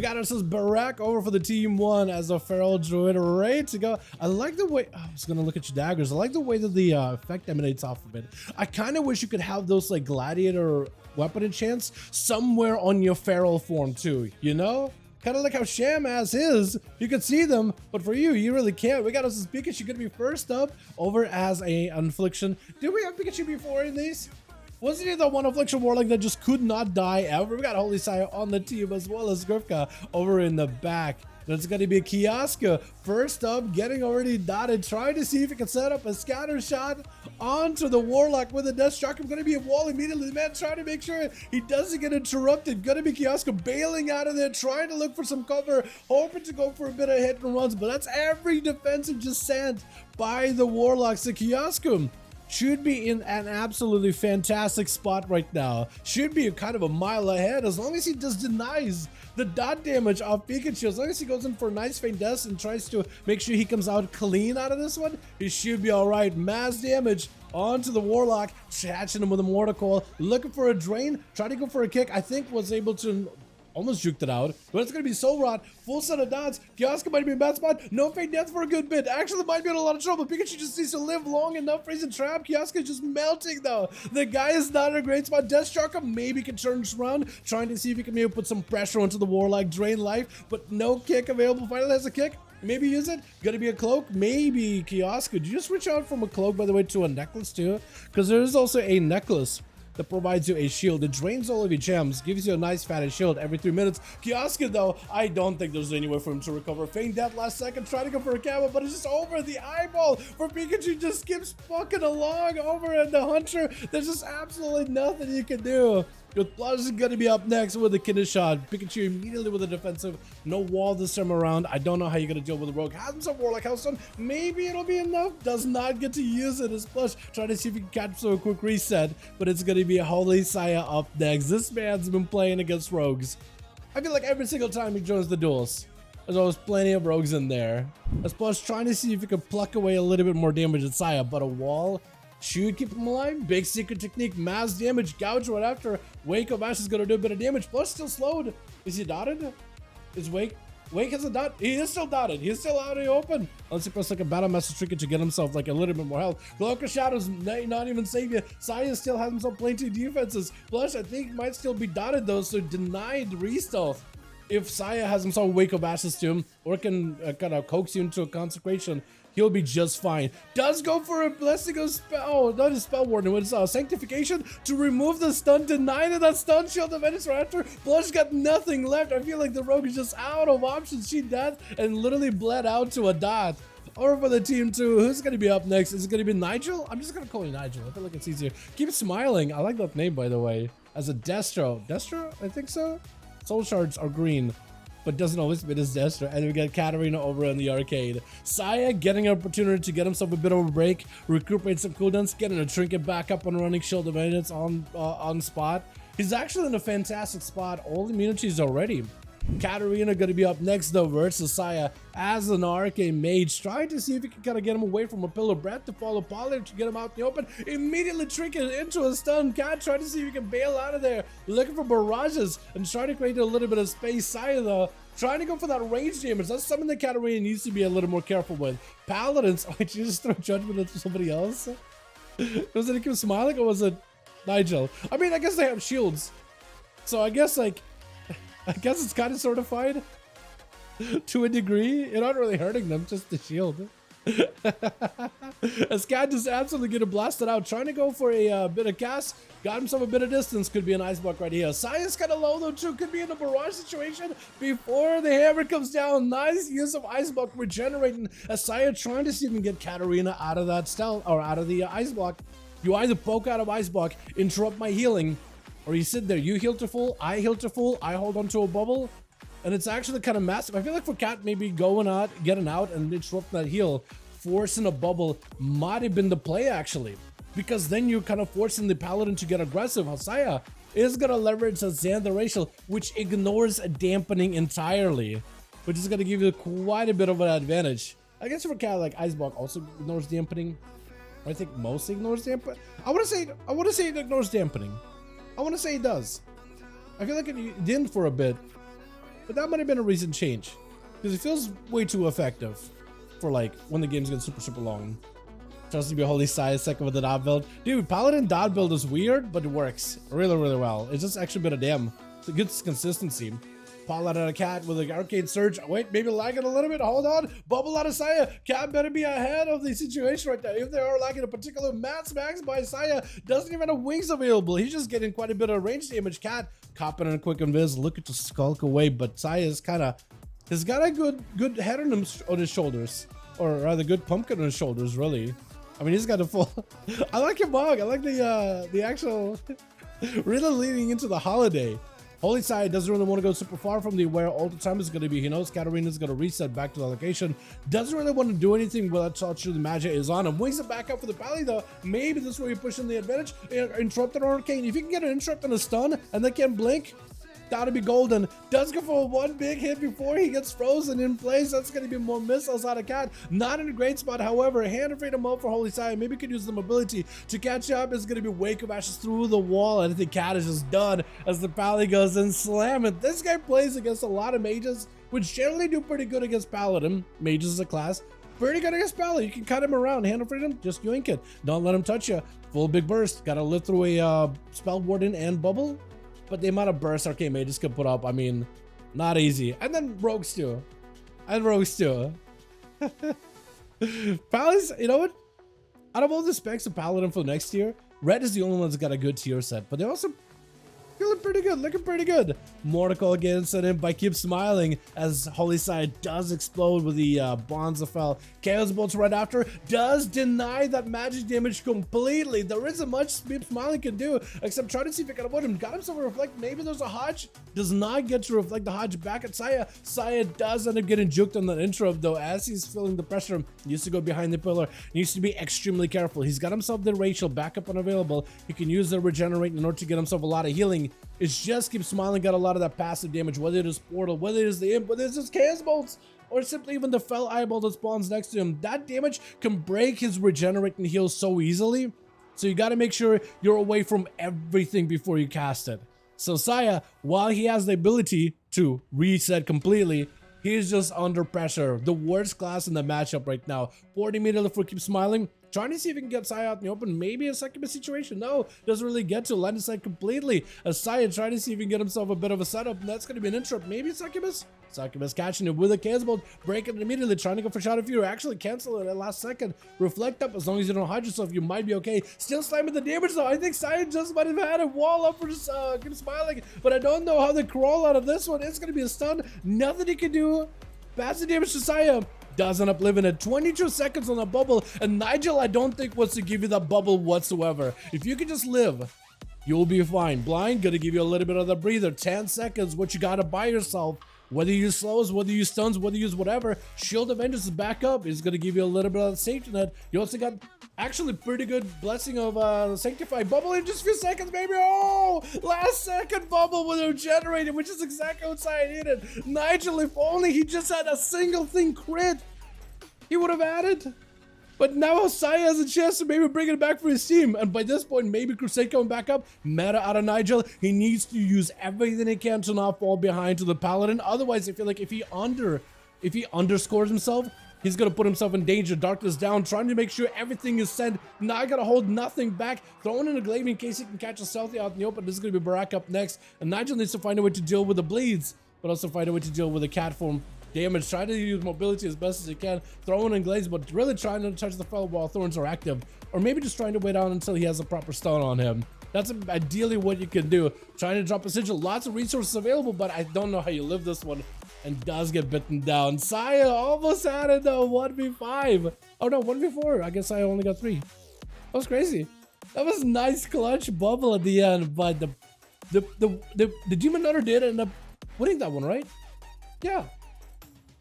We got ourselves Barak over for the team 1 as a Feral Druid ready to go. I like the way, I was gonna look at your daggers. I like the way that the effect emanates off of it. I kind of wish you could have those like gladiator weapon enchants somewhere on your Feral form too, you know? Kind of like how Sham has his. You can see them, but for you, you really can't. We got us Pikachu gonna be first up over as a Affliction. Did we have Pikachu before in these? Wasn't he the one Affliction Warlock that just could not die ever? We got Holy Sire on the team as well as Grifka over in the back. That's going to be a Kiosca. First up, getting already dotted, trying to see if he can set up a scatter shot onto the Warlock with a Death Shock. I'm going to be a wall immediately. The man trying to make sure he doesn't get interrupted. Going to be Kiosca bailing out of there, trying to look for some cover, hoping to go for a bit of hit and runs, but that's every defensive descent by the Warlocks. The Kiosca should be in an absolutely fantastic spot right now. Should be kind of a mile ahead as long as he just denies the dot damage of Pikachu. As long as he goes in for a nice feint death and tries to make sure he comes out clean out of this one, he should be all right. Mass damage onto the Warlock, catching him with a Mortal Coil, looking for a drain, trying to go for a kick. I think was able to almost juked it out, but it's going to be Soul Rod, full set of dots. Kiosca might be in a bad spot. No feint death for a good bit. Actually, might be in a lot of trouble. Pikachu just needs to live long enough for his trap. Kiosca just melting though. The guy is not in a great spot. Death Shark maybe can turn this around, trying to see if he can maybe put some pressure onto the Warlock, drain life, but no kick available. Finally has a kick. Maybe use it. Gonna be a cloak. Maybe Kiosca. Did you just switch out from a cloak, by the way, to a necklace too? Because there is also a necklace that provides you a shield. It drains all of your gems, gives you a nice fatted shield every 3 minutes. Kiosca though, I don't think there's any way for him to recover. Feint death last second, trying to go for a camo, but it's just over the eyeball for Pikachu. Just keeps fucking along over at the Hunter. There's just absolutely nothing you can do. With Plus is going to be up next with a Kidney Shot. Pikachu immediately with a defensive. No wall this time around. I don't know how you're going to deal with the Rogue. Has himself Warlock Hellstone. Maybe it'll be enough. Does not get to use it as Plush. Trying to see if he can catch a quick reset. But it's going to be a Holy Sire up next. This man's been playing against Rogues. I feel like every single time he joins the duels, there's always plenty of Rogues in there. As Plush trying to see if he can pluck away a little bit more damage at Sire. But a wall should keep him alive. Big secret technique, mass damage, gouge right after. Wake of Ash is gonna do a bit of damage. Plus still slowed. Is he dotted? Is Wake has a dot? He is still dotted. He's still out in the open. Unless he puts like a battle master trinket to get himself like a little bit more health. Cloak of Shadows not even save you. Saya still has himself plenty defenses. Plus I think might still be dotted though, so denied restealth. If Saya has himself Wake of Ashes to him, or can kind of coax you into a consecration, he'll be just fine. Does go for a Blessing of Spell, oh, not a Spell Warden, it's Sanctification to remove the stun, denied that stun shield of Menace after. Blush got nothing left. I feel like the Rogue is just out of options. She death and literally bled out to a dot. Over for the team 2, who's going to be up next? Is it going to be Nigel? I'm just going to call you Nigel. I feel like it's easier. Keep smiling. I like that name, by the way. As a Destro. Destro? I think so? Soul Shards are green, but doesn't always fit his Destro. And we got Katarina over in the arcade. Saya getting an opportunity to get himself a bit of a break, recuperate some cooldowns, getting a trinket back up and running, shield of minutes on spot. He's actually in a fantastic spot. All immunities already. Katarina gonna be up next though versus Saya as an arcane mage, trying to see if he can kind of get him away from a Pillar of Breath to follow Paladin to get him out in the open. Immediately trinket into a stun. Cat trying to see if he can bail out of there, looking for barrages and trying to create a little bit of space. Saya though trying to go for that range damage. That's something that Katarina needs to be a little more careful with. Paladins, oh, did you just throw judgment into somebody else? Was it Kim smiling or was it Nigel? I mean, I guess they have shields, so I guess like it's kind of certified to a degree. You're not really hurting them, just the shield. As Cat just absolutely getting blasted out, trying to go for a bit of cast. Got himself a bit of distance. Could be an ice block right here. Saya's kind of low though too. Could be in a barrage situation before the hammer comes down. Nice use of ice block regenerating. As Saya trying to see if he can get Katarina out of that stealth or out of the ice block. You either poke out of ice block, interrupt my healing, or you sit there, you heal to full, I heal to full, I hold onto a bubble, and it's actually kind of massive. I feel like for Cat maybe going out, getting out, and interrupting that heal, forcing a bubble might have been the play actually, because then you're kind of forcing the Paladin to get aggressive. Saya is going to leverage a Xander Racial, which ignores a dampening entirely, which is going to give you quite a bit of an advantage. I guess for Cat, like Ice Block also ignores dampening. I think mostly ignores dampening. I want to say it ignores dampening. I want to say it does. I feel like it didn't for a bit. but that might have been a recent change because it feels way too effective for like when the game's getting super long. Trust to be a holy size second with the DoT build. Dude, Paladin DoT build is weird, but it works really well. It's just actually been a damn. It's a good consistency. Paladin out of Cat with an arcane surge. Wait, maybe lagging a little bit. Hold on. Bubble out of Saya. Cat better be ahead of the situation right now. If they are lagging a particular max by Saya, doesn't even have wings available. He's just getting quite a bit of range damage. Cat copping in a quick invis, looking to skulk away, but Saya is kind of, he's got a good head on his shoulders, or rather good pumpkin on his shoulders, really. I mean, he's got a full. I like him, Bog. I like the actual really leading into the holiday. Holy Side doesn't really want to go super far from the where all the time is going to be. He knows Katarina's going to reset back to the location. Doesn't really want to do anything without touching the magic is on him. Wings it back up for the Pally though. Maybe this is where you're pushing the advantage. Interrupted Arcane. If you can get an interrupt and a stun and they can blink, that'll be golden. Does go for one big hit before he gets frozen in place. That's going to be more missiles out of Cat. Not in a great spot, however. Hand of Freedom up for Holy Side. Maybe could use the mobility to catch up. It's going to be Wake of Ashes through the wall. And I think Cat is just done as the Pally goes and slam it. This guy plays against a lot of mages, which generally do pretty good against Paladin. Mages as a class. Pretty good against Paladin. You can cut him around. Hand of Freedom, just yoink it. Don't let him touch you. Full big burst. Got to live through a Spell Warden and Bubble. But the amount of bursts Arcane Mages could put up, I mean, not easy. And then Rogues too. Paladins, you know what? Out of all the specs of Paladin for next year, Red is the only one that's got a good tier set. But they're also feeling pretty good, looking pretty good. Mortical against him by Keep Smiling as Holy Side does explode with the Bonds of Fell. Chaos Bolts right after does deny that magic damage completely. There isn't much Keep Smiling can do except try to see if he can avoid him. Got himself a Reflect. Maybe there's a Hodge. Does not get to reflect the Hodge back at Saya. Saya does end up getting juked on the interrupt though as he's feeling the pressure. He used to go behind the pillar. He needs to be extremely careful. He's got himself the Rachel backup unavailable. He can use the Regenerate in order to get himself a lot of healing. It's just Keep Smiling got a lot of that passive damage, whether it is Portal, whether it is the Imp, whether it's just Chaos Bolts, or simply even the Fell Eyeball that spawns next to him. That damage can break his Regenerate and heal so easily. So you got to make sure you're away from everything before you cast it. So Saya, while he has the ability to reset completely, he's just under pressure. The worst class in the matchup right now. 40 immediately for Keep Smiling. Trying to see if he can get Saya out in the open. Maybe a Succubus situation. No, doesn't really get to land aside completely. As Saya trying to see if he can get himself a bit of a setup. And that's going to be an interrupt. Maybe Succubus? Succubus catching it with a Chaos Bolt. Breaking it immediately. Trying to go for Shot of Fury. Actually cancel it at last second. Reflect up. As long as you don't hide yourself, you might be okay. Still slamming the damage though. I think Saya just might have had a wall up for just Keep Smiling. But I don't know how they crawl out of this one. It's going to be a stun. Nothing he can do. Passive damage to Saya. Doesn't up living at 22 seconds on a bubble, and Nigel I don't think wants to give you that bubble whatsoever. If you can just live, you'll be fine. Blind gonna give you a little bit of the breather. 10 seconds, what you gotta buy yourself. Whether you use slows, whether you use stuns, whether you use whatever, Shield of Vengeance is back up. It's gonna give you a little bit of the safety net. You also got actually pretty good blessing of Sanctify. Bubble in just a few seconds, baby. Oh, last second bubble with Regenerated, which is exactly what Saya needed. Nigel, if only he just had a single thing crit, he would have added. But now Saya has a chance to maybe bring it back for his team. And by this point, maybe Crusade coming back up. Meta out of Nigel. He needs to use everything he can to not fall behind to the Paladin. Otherwise, I feel like if he underscores himself, he's going to put himself in danger. Darkness down, trying to make sure everything is sent. Now got to hold nothing back. Throwing in a glaive in case he can catch a Stealthy out in the open. This is going to be Barak up next. And Nigel needs to find a way to deal with the bleeds, but also find a way to deal with the cat form damage. Try to use mobility as best as you can. Throwing in glaives, but really trying to touch the fellow while thorns are active. Or maybe just trying to wait out until he has a proper stun on him. That's ideally what you can do. Trying to drop a sigil. Lots of resources available, but I don't know how you live this one. And does get bitten down. Saya almost had it though. 1v5. Oh no, 1v4. I guess Saya only got 3. That was crazy. That was a nice clutch bubble at the end, but the Demon Nutter did end up winning that one, right? Yeah.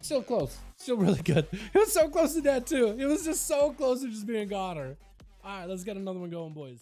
Still close. Still really good. It was so close to that too. It was just so close to just being a goner. All right, let's get another one going, boys.